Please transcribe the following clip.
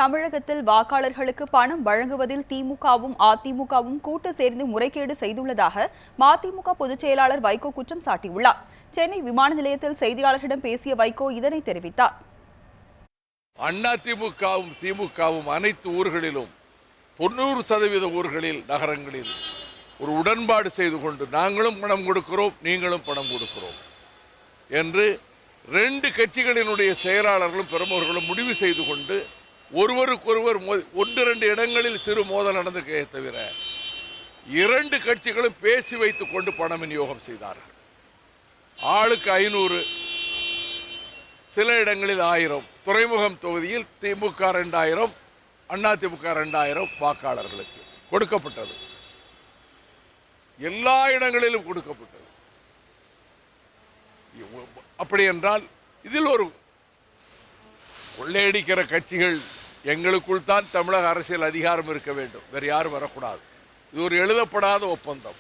தமிழகத்தில் வாக்காளர்களுக்கு பணம் வழங்குவதில் திமுகவும் அதிமுகவும் கூட்டு சேர்ந்து முறைகேடு செய்துள்ளதாக மதிமுக பொதுச் செயலாளர் வைகோ குற்றம் சாட்டியுள்ளார். சென்னை விமான நிலையத்தில் செய்தியாளர்களிடம் பேசிய வைகோ இதனை தெரிவித்தார். அதிமுகவும் திமுகவும் அனைத்து ஊர்களிலும் 90% ஊர்களில் நகரங்களில் ஒரு உடன்பாடு செய்து கொண்டு நாங்களும் பணம் கொடுக்கிறோம், நீங்களும் பணம் கொடுக்கிறோம் என்று 2 கட்சிகளினுடைய செயலாளர்களும் பிரமுகர்களும் முடிவு செய்து கொண்டு ஒருவருக்கொருவர் 1-2 இடங்களில் சிறு மோதல் நடந்ததே தவிர 2 கட்சிகளும் பேசி வைத்துக் கொண்டு பணம் விநியோகம் செய்தார்கள். ஆளுக்கு 500, சில இடங்களில் 1000. துறைமுகம் தொகுதியில் திமுக 2000, அதிமுக 2000 வாக்காளர்களுக்கு கொடுக்கப்பட்டது. எல்லா இடங்களிலும் கொடுக்கப்பட்டது. அப்படி என்றால் இதில் ஒரு கொள்ளையடிக்கிற கட்சிகள் எங்களுக்குள் தான் தமிழக அரசியல் அதிகாரம் இருக்க வேண்டும், வேறு யாரும் வரக்கூடாது. இது ஒரு எழுதப்படாத ஒப்பந்தம்.